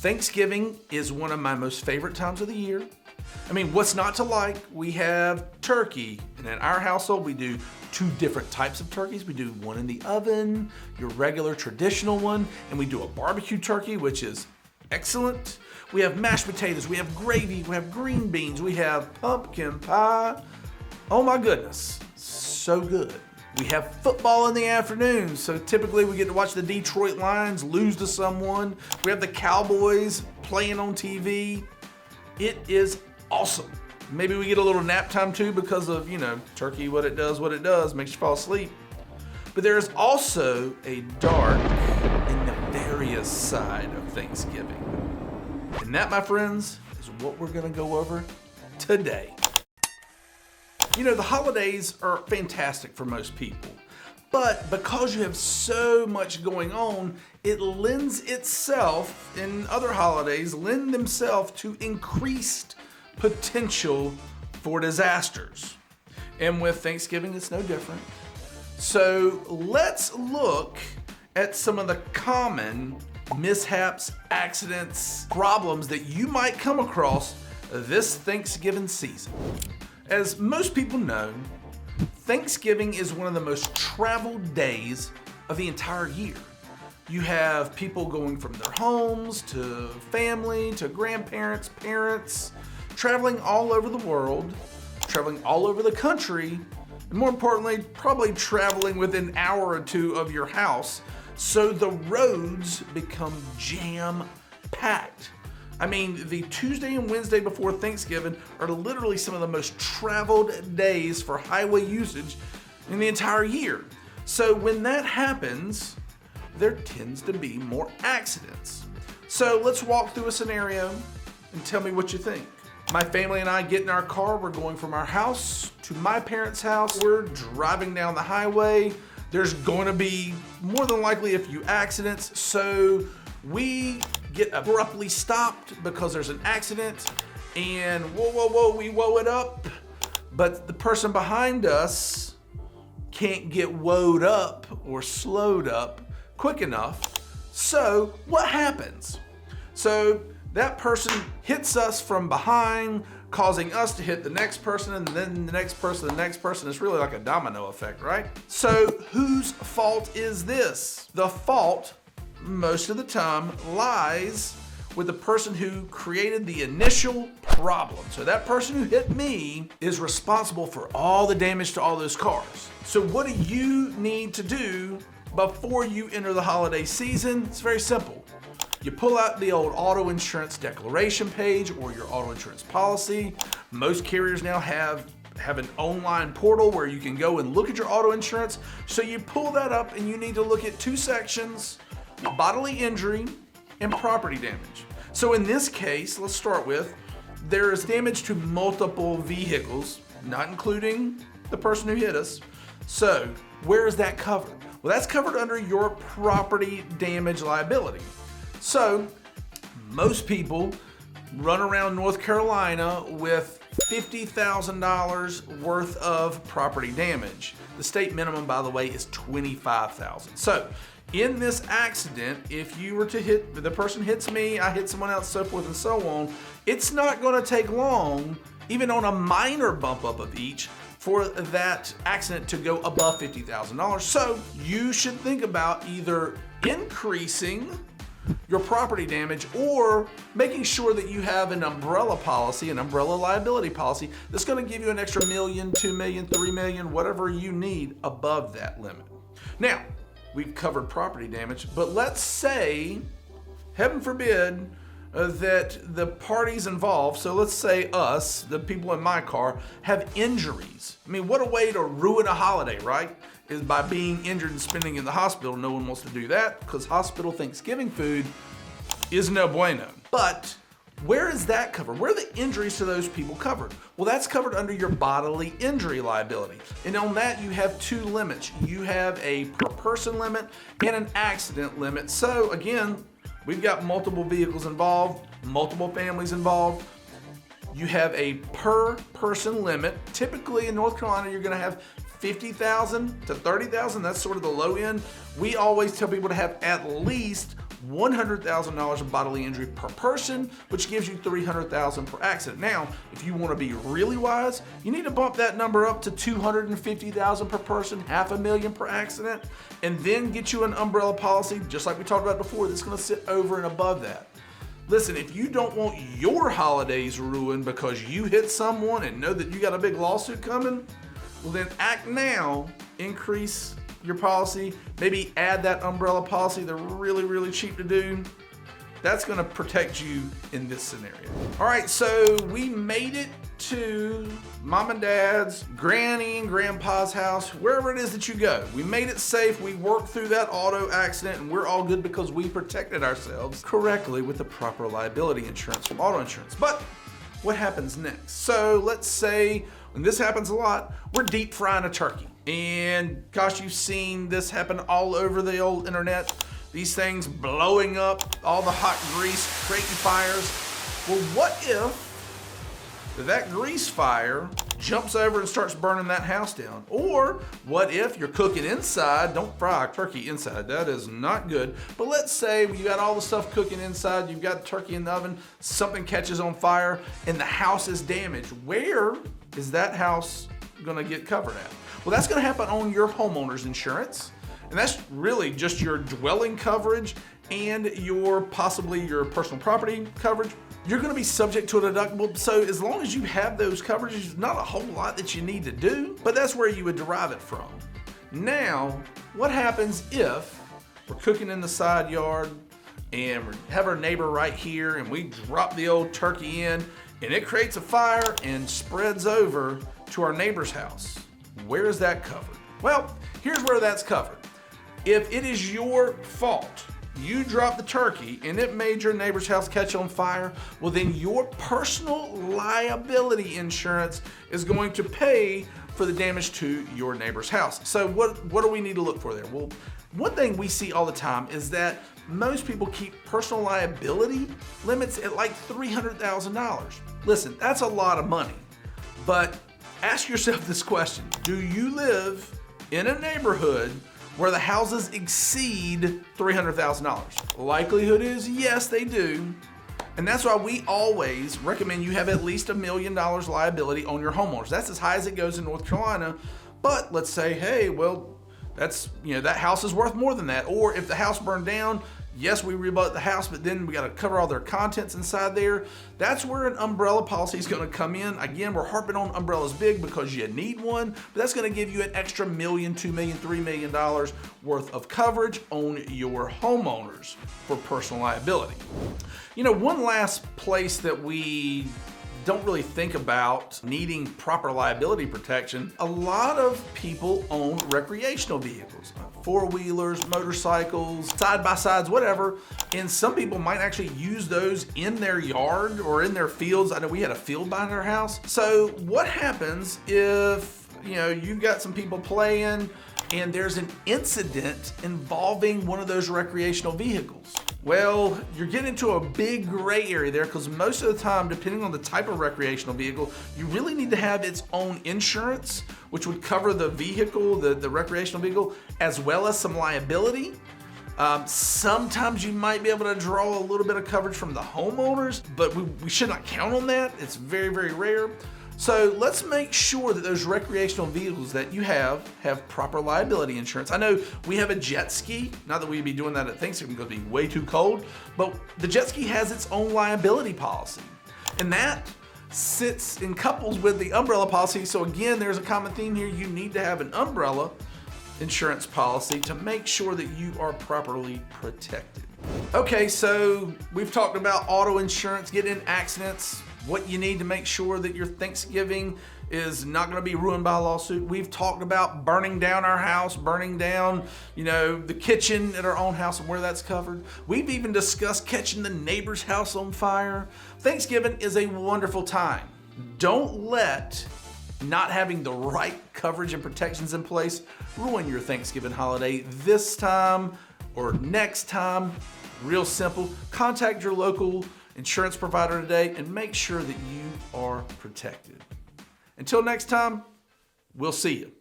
Thanksgiving is one of my most favorite times of the year. I mean, what's not to like? We have turkey, and in our household, we do two different types of turkeys. We do one in the oven, your regular traditional one, and we do a barbecue turkey, which is excellent. We have mashed potatoes, we have gravy, we have green beans, we have pumpkin pie. Oh my goodness, so good. We have football in the afternoon, so typically we get to watch the Detroit Lions lose to someone. We have the Cowboys playing on TV. It is awesome. Maybe we get a little nap time too because of, turkey, what it does, makes you fall asleep. But there is also a dark and nefarious side of Thanksgiving. And that, my friends, is what we're gonna go over today. The holidays are fantastic for most people, but because you have so much going on, it lends itself, and other holidays lend themselves to increased potential for disasters. And with Thanksgiving, it's no different. So let's look at some of the common mishaps, accidents, problems that you might come across this Thanksgiving season. As most people know, Thanksgiving is one of the most traveled days of the entire year. You have people going from their homes to family to grandparents, parents, traveling all over the world, traveling all over the country, and more importantly, probably traveling within an hour or two of your house. So the roads become jam-packed. I mean, the Tuesday and Wednesday before Thanksgiving are literally some of the most traveled days for highway usage in the entire year. So when that happens, there tends to be more accidents. So let's walk through a scenario and tell me what you think. My family and I get in our car. We're going from our house to my parents' house. We're driving down the highway. There's going to be more than likely a few accidents. So we get abruptly stopped because there's an accident, and we woe it up. But the person behind us can't get woed up or slowed up quick enough. So what happens? So that person hits us from behind, causing us to hit the next person, and then the next person, the next person. It's really like a domino effect, right? So whose fault is this? The fault, most of the time, lies with the person who created the initial problem. So that person who hit me is responsible for all the damage to all those cars. So what do you need to do before you enter the holiday season? It's very simple. You pull out the old auto insurance declaration page or your auto insurance policy. Most carriers now have an online portal where you can go and look at your auto insurance. So you pull that up and you need to look at two sections: bodily injury and property damage. So in this case, let's start with, there is damage to multiple vehicles, not including the person who hit us. So where is that covered? Well, that's covered under your property damage liability. So most people run around North Carolina with $50,000 worth of property damage. The state minimum, by the way, is $25,000. So in this accident, if you were to hit, the person hits me, I hit someone else, so forth and so on, it's not going to take long, even on a minor bump up of each, for that accident to go above $50,000. So you should think about either increasing your property damage or making sure that you have an umbrella policy, an umbrella liability policy that's going to give you an extra $1 million, $2 million, $3 million, whatever you need above that limit. Now, we've covered property damage, but let's say, heaven forbid, that the parties involved, so let's say us, the people in my car, have injuries. I mean, what a way to ruin a holiday, right? Is by being injured and spending in the hospital. No one wants to do that because hospital Thanksgiving food is no bueno. But where is that covered? Where are the injuries to those people covered? Well, that's covered under your bodily injury liability. And on that, you have two limits. You have a per person limit and an accident limit. So again, we've got multiple vehicles involved, multiple families involved. You have a per person limit. Typically in North Carolina, you're gonna have 50,000 to 30,000. That's sort of the low end. We always tell people to have at least $100,000 of bodily injury per person, which gives you $300,000 per accident. Now, if you want to be really wise, you need to bump that number up to $250,000 per person, $500,000 per accident, and then get you an umbrella policy, just like we talked about before, that's going to sit over and above that. Listen, if you don't want your holidays ruined because you hit someone and know that you got a big lawsuit coming, well then act now, increase your policy, maybe add that umbrella policy. They're really, really cheap to do. That's gonna protect you in this scenario. All right, so we made it to mom and dad's, granny and grandpa's house, wherever it is that you go. We made it safe, we worked through that auto accident, and we're all good because we protected ourselves correctly with the proper liability insurance from auto insurance. But what happens next? So let's say, and this happens a lot, we're deep frying a turkey. And gosh, you've seen this happen all over the old internet. These things blowing up, all the hot grease, creating fires. Well, what if that grease fire jumps over and starts burning that house down? Or what if you're cooking inside? Don't fry a turkey inside, that is not good. But let's say you got all the stuff cooking inside, you've got the turkey in the oven, something catches on fire and the house is damaged. Where is that house gonna get covered at? Well, that's gonna happen on your homeowner's insurance. And that's really just your dwelling coverage and possibly your personal property coverage. You're gonna be subject to a deductible. So as long as you have those coverages, not a whole lot that you need to do, but that's where you would derive it from. Now, what happens if we're cooking in the side yard and we have our neighbor right here and we drop the old turkey in and it creates a fire and spreads over to our neighbor's house? Where is that covered? Well, here's where that's covered. If it is your fault, you dropped the turkey and it made your neighbor's house catch on fire, well then your personal liability insurance is going to pay for the damage to your neighbor's house. So what do we need to look for there? Well, one thing we see all the time is that most people keep personal liability limits at like $300,000. Listen, that's a lot of money, but ask yourself this question. Do you live in a neighborhood where the houses exceed $300,000? Likelihood is yes, they do. And that's why we always recommend you have at least $1 million liability on your homeowners. That's as high as it goes in North Carolina. But let's say, hey, well, that's, that house is worth more than that. Or if the house burned down, yes, we rebut the house, but then we got to cover all their contents inside there. That's where an umbrella policy is going to come in. Again, we're harping on umbrellas big because you need one, but that's going to give you an extra $1 million, $2 million, $3 million worth of coverage on your homeowners for personal liability. One last place that we don't really think about needing proper liability protection. A lot of people own recreational vehicles, four-wheelers, motorcycles, side-by-sides, whatever. And some people might actually use those in their yard or in their fields. I know we had a field behind our house. So what happens if, you've got some people playing and there's an incident involving one of those recreational vehicles? Well, you're getting into a big gray area there because most of the time, depending on the type of recreational vehicle, you really need to have its own insurance, which would cover the vehicle, the recreational vehicle, as well as some liability. Sometimes you might be able to draw a little bit of coverage from the homeowners, but we should not count on that. It's very, very rare. So let's make sure that those recreational vehicles that you have proper liability insurance. I know we have a jet ski, not that we'd be doing that at Thanksgiving because it'd be way too cold, but the jet ski has its own liability policy. And that sits in couples with the umbrella policy. So again, there's a common theme here. You need to have an umbrella insurance policy to make sure that you are properly protected. Okay, so we've talked about auto insurance, getting in accidents, what you need to make sure that your Thanksgiving is not going to be ruined by a lawsuit. We've talked about burning down our house, burning down, the kitchen at our own house and where that's covered. We've even discussed catching the neighbor's house on fire. Thanksgiving is a wonderful time. Don't let not having the right coverage and protections in place ruin your Thanksgiving holiday this time or next time. Real simple. Contact your local insurance provider today and make sure that you are protected. Until next time, we'll see you.